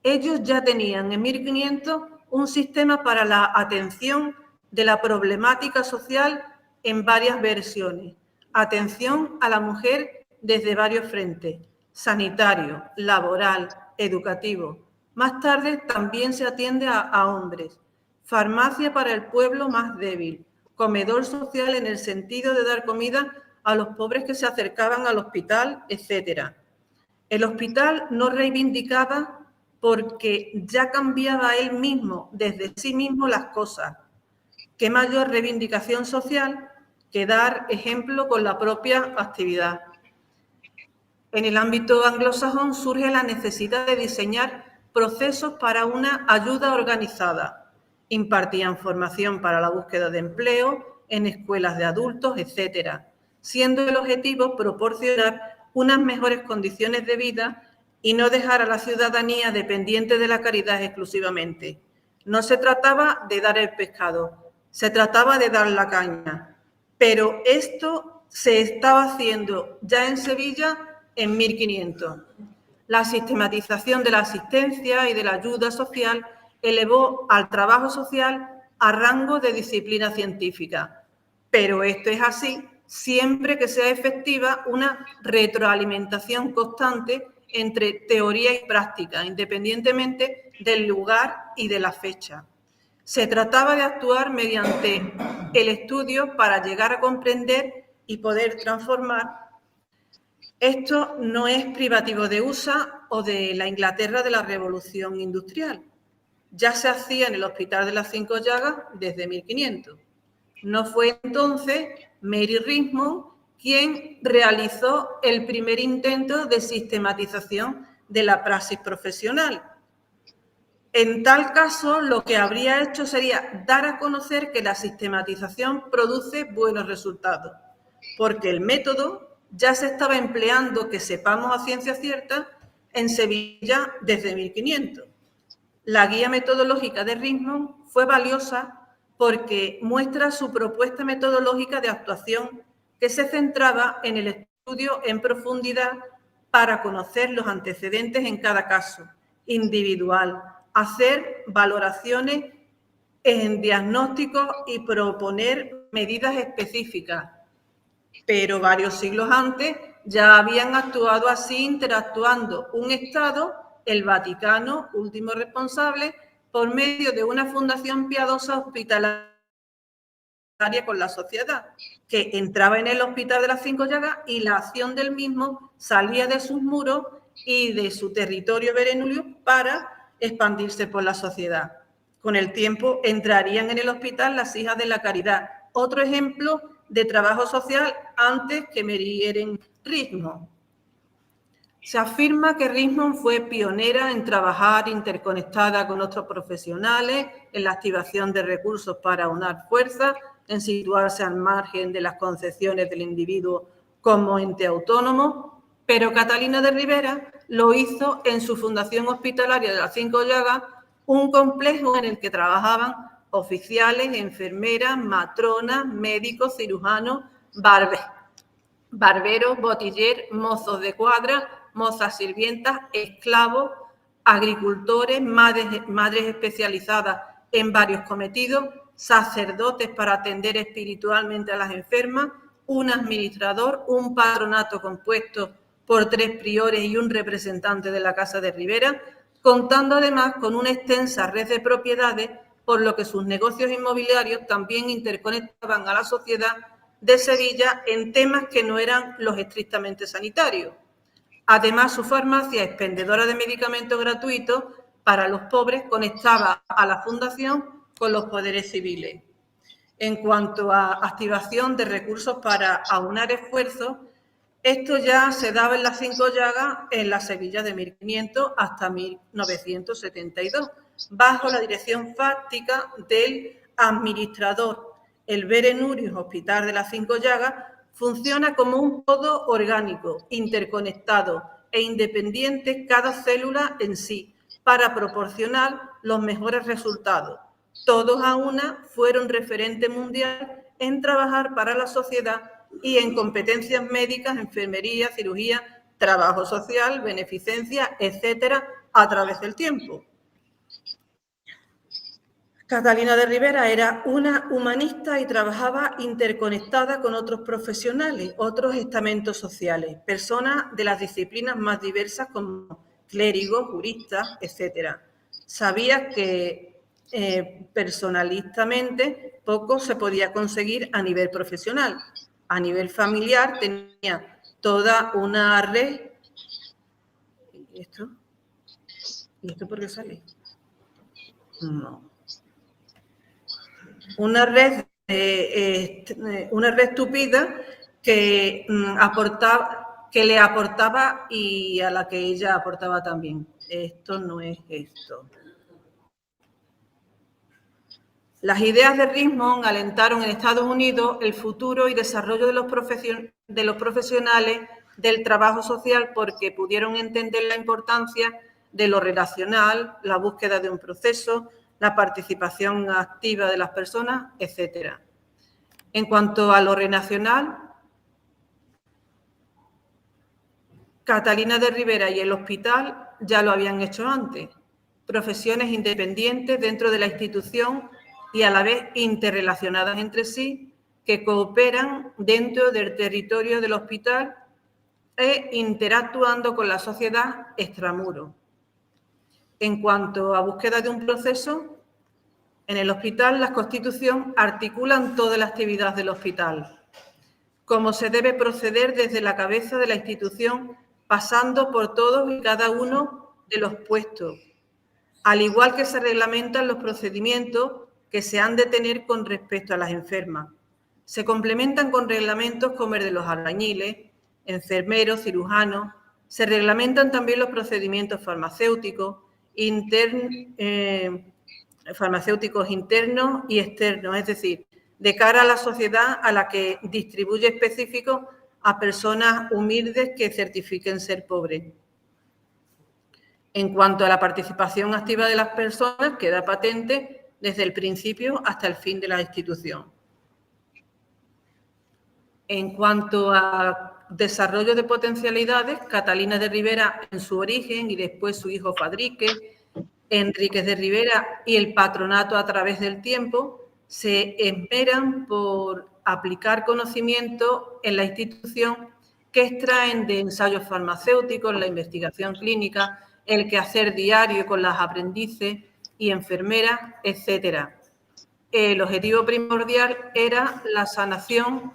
Ellos ya tenían en 1500 un sistema para la atención de la problemática social en varias versiones. Atención a la mujer desde varios frentes: sanitario, laboral, educativo. Más tarde también se atiende a hombres. Farmacia para el pueblo más débil. Comedor social en el sentido de dar comida a los pobres que se acercaban al hospital, etc. El hospital no reivindicaba porque ya cambiaba él mismo, desde sí mismo, las cosas. ¿Qué mayor reivindicación social que dar ejemplo con la propia actividad? En el ámbito anglosajón surge la necesidad de diseñar procesos para una ayuda organizada. Impartían formación para la búsqueda de empleo en escuelas de adultos, etc., siendo el objetivo proporcionar unas mejores condiciones de vida y no dejar a la ciudadanía dependiente de la caridad exclusivamente. No se trataba de dar el pescado, se trataba de dar la caña, pero esto se estaba haciendo ya en Sevilla en 1500. La sistematización de la asistencia y de la ayuda social elevó al trabajo social a rango de disciplina científica, pero esto es así siempre que sea efectiva una retroalimentación constante entre teoría y práctica, independientemente del lugar y de la fecha. Se trataba de actuar mediante el estudio para llegar a comprender y poder transformar. Esto no es privativo de USA o de la Inglaterra de la Revolución Industrial. Ya se hacía en el Hospital de las Cinco Llagas desde 1500. No fue entonces Mary Richmond quien realizó el primer intento de sistematización de la praxis profesional. En tal caso, lo que habría hecho sería dar a conocer que la sistematización produce buenos resultados, porque el método ya se estaba empleando, que sepamos a ciencia cierta, en Sevilla desde 1500. La guía metodológica de Richmond fue valiosa porque muestra su propuesta metodológica de actuación que se centraba en el estudio en profundidad para conocer los antecedentes en cada caso individual, hacer valoraciones en diagnósticos y proponer medidas específicas. Pero varios siglos antes ya habían actuado así, interactuando un Estado, el Vaticano, último responsable, por medio de una fundación piadosa hospitalaria con la sociedad, que entraba en el Hospital de las Cinco Llagas y la acción del mismo salía de sus muros y de su territorio berenulio para expandirse por la sociedad. Con el tiempo entrarían en el hospital las hijas de la caridad. Otro ejemplo de trabajo social antes que Mary Richmond. Se afirma que Richmond fue pionera en trabajar interconectada con otros profesionales, en la activación de recursos para unar fuerzas, en situarse al margen de las concepciones del individuo como ente autónomo, pero Catalina de Rivera lo hizo en su Fundación Hospitalaria de las Cinco Llagas, un complejo en el que trabajaban oficiales, enfermeras, matronas, médicos, cirujanos, barberos, botiller, mozos de cuadra, mozas sirvientas, esclavos, agricultores, madres especializadas en varios cometidos, sacerdotes para atender espiritualmente a las enfermas, un administrador, un patronato compuesto por 3 priores y un representante de la Casa de Rivera, contando además con una extensa red de propiedades por lo que sus negocios inmobiliarios también interconectaban a la sociedad de Sevilla en temas que no eran los estrictamente sanitarios. Además, su farmacia, expendedora de medicamentos gratuitos para los pobres, conectaba a la Fundación con los poderes civiles. En cuanto a activación de recursos para aunar esfuerzos, esto ya se daba en las Cinco Llagas en la Sevilla de 1500 hasta 1972, bajo la dirección fáctica del administrador. El Berenurius Hospital de las Cinco Llagas funciona como un todo orgánico, interconectado e independiente cada célula en sí, para proporcionar los mejores resultados. Todos a una fueron referente mundial en trabajar para la sociedad y en competencias médicas, enfermería, cirugía, trabajo social, beneficencia, etcétera, a través del tiempo. Catalina de Ribera era una humanista y trabajaba interconectada con otros profesionales, otros estamentos sociales, personas de las disciplinas más diversas como clérigos, juristas, etcétera. Sabía que personalistamente poco se podía conseguir a nivel profesional. A nivel familiar tenía toda una red. ¿Y esto? ¿Y esto por qué sale? No. Una red tupida que le aportaba y a la que ella aportaba también. Esto no es esto. Las ideas de Richmond alentaron en Estados Unidos el futuro y desarrollo de los profesionales del trabajo social porque pudieron entender la importancia de lo relacional, la búsqueda de un proceso, la participación activa de las personas, etcétera. En cuanto a lo renacional, Catalina de Ribera y el hospital ya lo habían hecho antes. Profesiones independientes dentro de la institución y a la vez interrelacionadas entre sí, que cooperan dentro del territorio del hospital e interactuando con la sociedad extramuro. En cuanto a búsqueda de un proceso, en el hospital las constituciones articulan toda la actividad del hospital, cómo se debe proceder desde la cabeza de la institución, pasando por todos y cada uno de los puestos, al igual que se reglamentan los procedimientos que se han de tener con respecto a las enfermas. Se complementan con reglamentos como el de los albañiles, enfermeros, cirujanos. Se reglamentan también los procedimientos farmacéuticos internos y externos, es decir, de cara a la sociedad a la que distribuye específicos a personas humildes que certifiquen ser pobres. En cuanto a la participación activa de las personas, queda patente desde el principio hasta el fin de la institución. En cuanto a desarrollo de potencialidades, Catalina de Ribera en su origen y después su hijo Fadrique, Enríquez de Ribera y el patronato a través del tiempo se esmeran por aplicar conocimiento en la institución que extraen de ensayos farmacéuticos, la investigación clínica, el quehacer diario con las aprendices y enfermeras, etcétera. El objetivo primordial era la sanación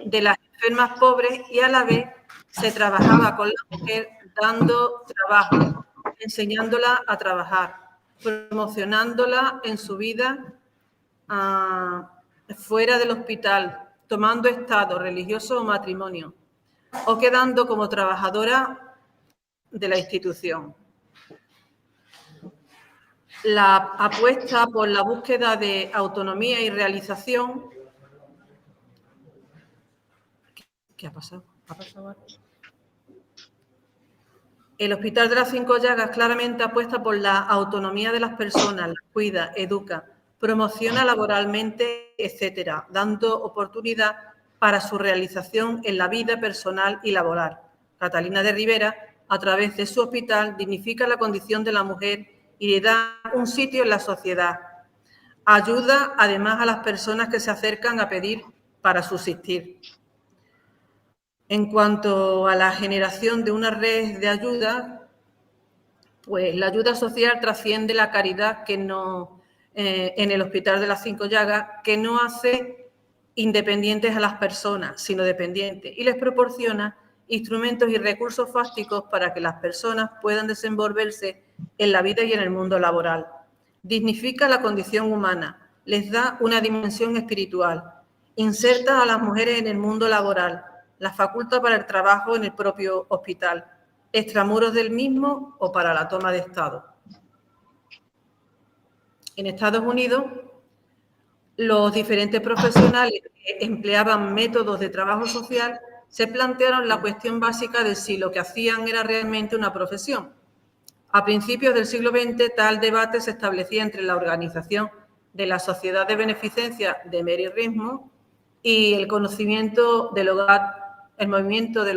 de las enfermas pobres y a la vez se trabajaba con la mujer dando trabajo, enseñándola a trabajar, promocionándola en su vida fuera del hospital, tomando estado religioso o matrimonio, o quedando como trabajadora de la institución. La apuesta por la búsqueda de autonomía y realización. ¿Qué ha pasado? ¿Ha pasado algo? El Hospital de las Cinco Llagas claramente apuesta por la autonomía de las personas, las cuida, educa, promociona laboralmente, etcétera, dando oportunidad para su realización en la vida personal y laboral. Catalina de Ribera, a través de su hospital, dignifica la condición de la mujer y le da un sitio en la sociedad. Ayuda, además, a las personas que se acercan a pedir para subsistir. En cuanto a la generación de una red de ayuda, pues la ayuda social trasciende la caridad que no en el Hospital de las Cinco Llagas, que no hace independientes a las personas, sino dependientes, y les proporciona instrumentos y recursos fácticos para que las personas puedan desenvolverse en la vida y en el mundo laboral. Dignifica la condición humana, les da una dimensión espiritual, inserta a las mujeres en el mundo laboral, las faculta para el trabajo en el propio hospital, extramuros del mismo o para la toma de Estado. En Estados Unidos, los diferentes profesionales que empleaban métodos de trabajo social se plantearon la cuestión básica de si lo que hacían era realmente una profesión. A principios del siglo XX, tal debate se establecía entre la organización de la Sociedad de Beneficencia de Mary Rismo y el movimiento del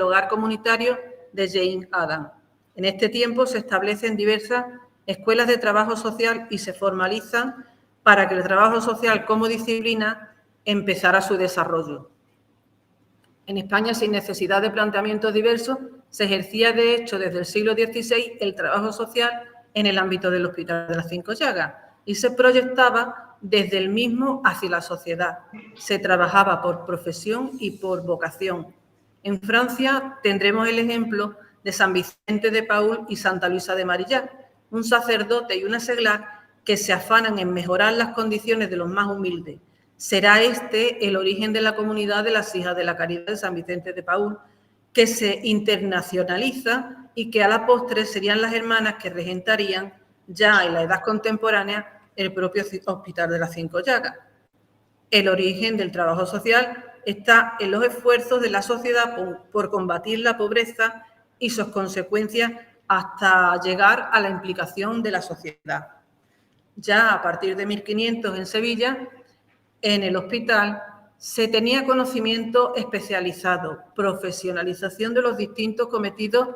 hogar comunitario de Jane Addams. En este tiempo se establecen diversas escuelas de trabajo social y se formalizan para que el trabajo social como disciplina empezara su desarrollo. En España, sin necesidad de planteamientos diversos, se ejercía, de hecho, desde el siglo XVI el trabajo social en el ámbito del Hospital de las Cinco Llagas y se proyectaba desde el mismo hacia la sociedad. Se trabajaba por profesión y por vocación. En Francia tendremos el ejemplo de San Vicente de Paúl y Santa Luisa de Marillac, un sacerdote y una seglar que se afanan en mejorar las condiciones de los más humildes. Será este el origen de la comunidad de las Hijas de la Caridad de San Vicente de Paúl, que se internacionaliza y que a la postre serían las hermanas que regentarían ya en la edad contemporánea el propio Hospital de las Cinco Llagas. El origen del trabajo social está en los esfuerzos de la sociedad por combatir la pobreza y sus consecuencias hasta llegar a la implicación de la sociedad. Ya a partir de 1500 en Sevilla, en el hospital, se tenía conocimiento especializado, profesionalización de los distintos cometidos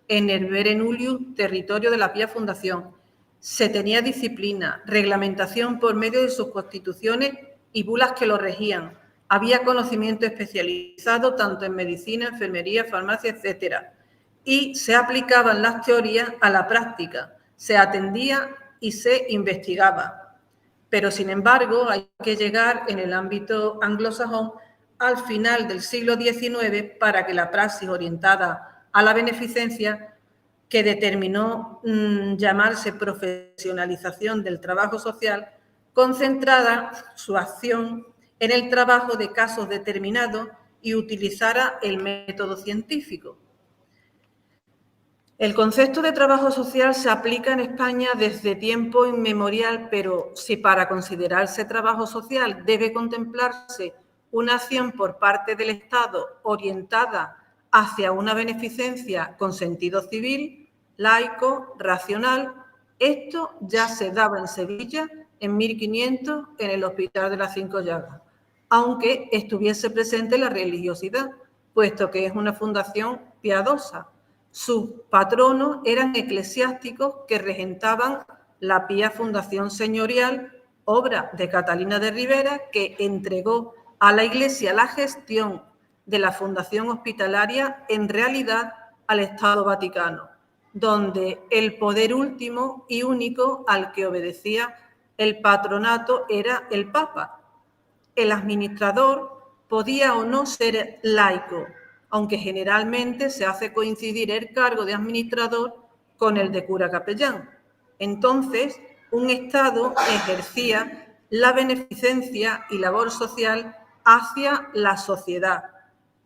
en el Vere Nullius, territorio de la Pía Fundación. Se tenía disciplina, reglamentación por medio de sus constituciones y bulas que lo regían. Había conocimiento especializado tanto en medicina, enfermería, farmacia, etcétera. Y se aplicaban las teorías a la práctica, se atendía y se investigaba. Pero, sin embargo, hay que llegar en el ámbito anglosajón al final del siglo XIX para que la praxis orientada a la beneficencia, que determinó llamarse profesionalización del trabajo social, concentrara su acción en el trabajo de casos determinados y utilizara el método científico. El concepto de trabajo social se aplica en España desde tiempo inmemorial, pero si para considerarse trabajo social debe contemplarse una acción por parte del Estado orientada hacia una beneficencia con sentido civil, laico, racional, esto ya se daba en Sevilla en 1500 en el Hospital de las Cinco Llagas, aunque estuviese presente la religiosidad, puesto que es una fundación piadosa. Sus patronos eran eclesiásticos que regentaban la Pía Fundación Señorial, obra de Catalina de Rivera, que entregó a la Iglesia la gestión de la fundación hospitalaria, en realidad al Estado Vaticano, donde el poder último y único al que obedecía el patronato era el Papa. El administrador podía o no ser laico, aunque generalmente se hace coincidir el cargo de administrador con el de cura capellán. Entonces, un Estado ejercía la beneficencia y labor social hacia la sociedad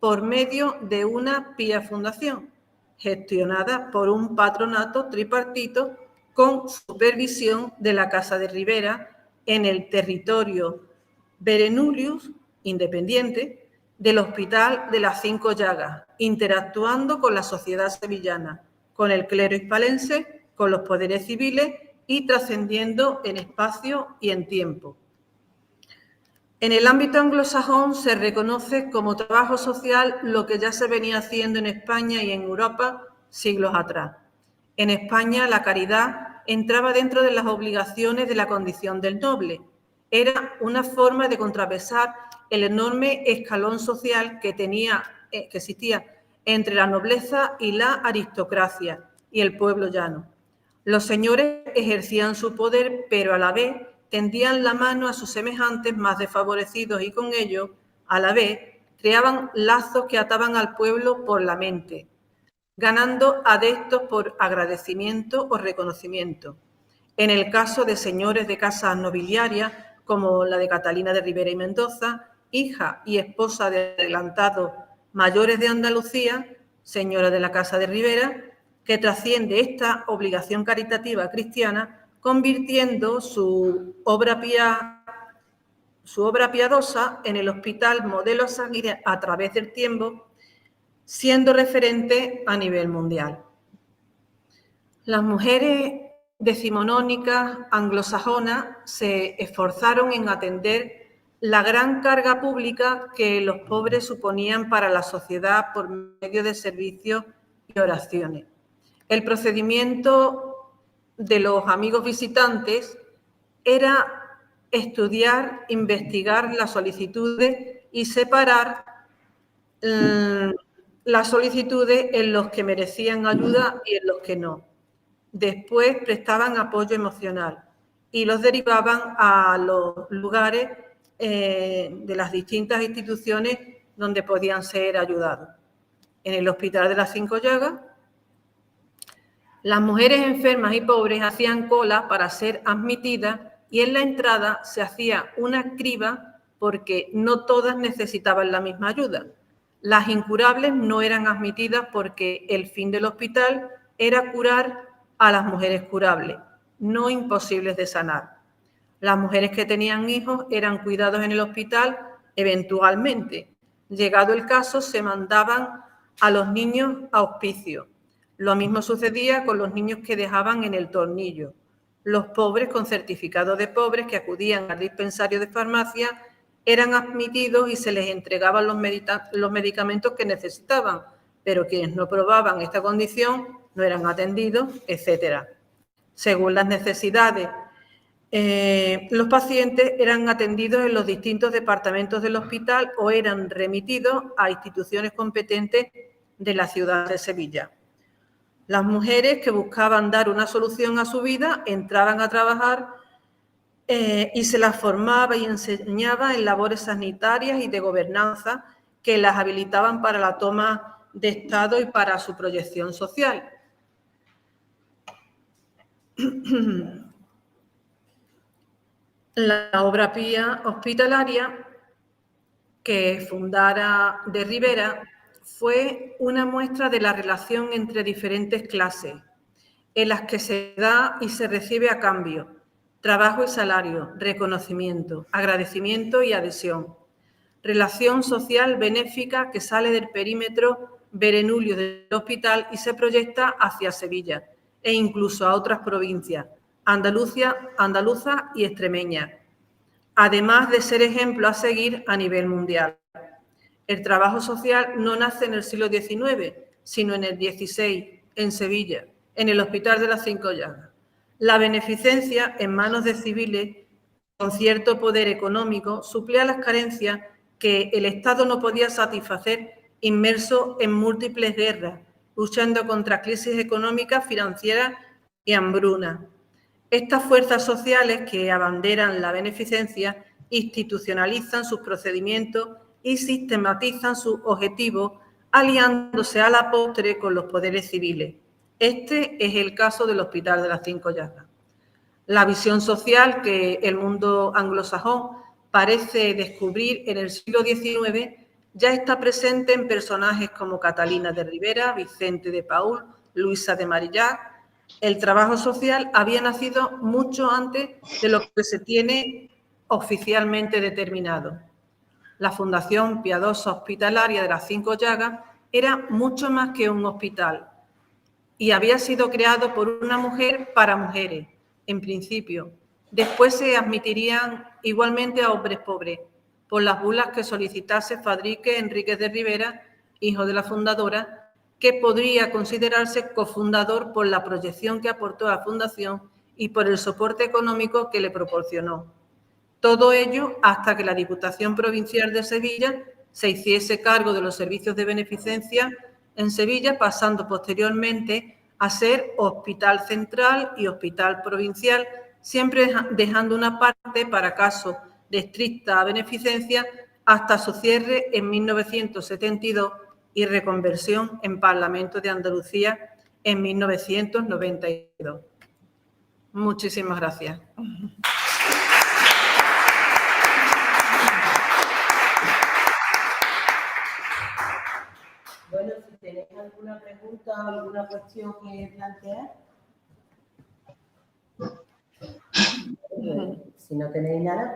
por medio de una pía fundación, gestionada por un patronato tripartito con supervisión de la Casa de Rivera en el territorio Vere Nullius, independiente, del Hospital de las Cinco Llagas, interactuando con la sociedad sevillana, con el clero hispalense, con los poderes civiles y trascendiendo en espacio y en tiempo. En el ámbito anglosajón se reconoce como trabajo social lo que ya se venía haciendo en España y en Europa siglos atrás. En España la caridad entraba dentro de las obligaciones de la condición del noble. Era una forma de contrapesar el enorme escalón social que existía entre la nobleza y la aristocracia y el pueblo llano. Los señores ejercían su poder, pero a la vez tendían la mano a sus semejantes más desfavorecidos y con ello, a la vez, creaban lazos que ataban al pueblo por la mente, ganando adeptos por agradecimiento o reconocimiento. En el caso de señores de casas nobiliarias, como la de Catalina de Ribera y Mendoza, hija y esposa de adelantados mayores de Andalucía, señora de la Casa de Ribera, que trasciende esta obligación caritativa cristiana, convirtiendo su obra piadosa en el hospital modelo a seguir a través del tiempo, siendo referente a nivel mundial. Las mujeres decimonónicas anglosajonas se esforzaron en atender la gran carga pública que los pobres suponían para la sociedad por medio de servicios y oraciones. El procedimiento de los amigos visitantes era estudiar, investigar las solicitudes y separar las solicitudes en los que merecían ayuda y en los que no. Después prestaban apoyo emocional y los derivaban a los lugares de las distintas instituciones donde podían ser ayudados. En el Hospital de las Cinco Llagas, las mujeres enfermas y pobres hacían cola para ser admitidas y en la entrada se hacía una criba porque no todas necesitaban la misma ayuda. Las incurables no eran admitidas porque el fin del hospital era curar a las mujeres curables, no imposibles de sanar. Las mujeres que tenían hijos eran cuidados en el hospital eventualmente. Llegado el caso, se mandaban a los niños a hospicio. Lo mismo sucedía con los niños que dejaban en el Tornillo. Los pobres con certificado de pobres que acudían al dispensario de farmacia eran admitidos y se les entregaban los medicamentos que necesitaban, pero quienes no probaban esta condición no eran atendidos, etcétera. Según las necesidades, los pacientes eran atendidos en los distintos departamentos del hospital o eran remitidos a instituciones competentes de la ciudad de Sevilla. Las mujeres que buscaban dar una solución a su vida entraban a trabajar y se las formaba y enseñaba en labores sanitarias y de gobernanza que las habilitaban para la toma de Estado y para su proyección social. La obra pía hospitalaria que fundara de Ribera fue una muestra de la relación entre diferentes clases, en las que se da y se recibe a cambio, trabajo y salario, reconocimiento, agradecimiento y adhesión. Relación social benéfica que sale del perímetro berenulio del hospital y se proyecta hacia Sevilla e incluso a otras provincias, andaluza y extremeña, además de ser ejemplo a seguir a nivel mundial. El trabajo social no nace en el siglo XIX, sino en el XVI, en Sevilla, en el Hospital de las Cinco Llagas. La beneficencia en manos de civiles con cierto poder económico suplía las carencias que el Estado no podía satisfacer inmerso en múltiples guerras, luchando contra crisis económicas, financieras y hambruna. Estas fuerzas sociales que abanderan la beneficencia institucionalizan sus procedimientos y sistematizan sus objetivos, aliándose a la postre con los poderes civiles. Este es el caso del Hospital de las Cinco Llagas. La visión social que el mundo anglosajón parece descubrir en el siglo XIX ya está presente en personajes como Catalina de Ribera, Vicente de Paúl, Luisa de Marillac. El trabajo social había nacido mucho antes de lo que se tiene oficialmente determinado. La Fundación Piadosa Hospitalaria de las Cinco Llagas era mucho más que un hospital y había sido creado por una mujer para mujeres, en principio. Después se admitirían igualmente a hombres pobres, por las bulas que solicitase Fadrique Enríquez de Ribera, hijo de la fundadora, que podría considerarse cofundador por la proyección que aportó a la Fundación y por el soporte económico que le proporcionó. Todo ello hasta que la Diputación Provincial de Sevilla se hiciese cargo de los servicios de beneficencia en Sevilla, pasando posteriormente a ser Hospital Central y Hospital Provincial, siempre dejando una parte para casos de estricta beneficencia hasta su cierre en 1972 y reconversión en Parlamento de Andalucía en 1992. Muchísimas gracias. Bueno, si tenéis alguna pregunta o alguna cuestión que plantear. Si no tenéis nada, pues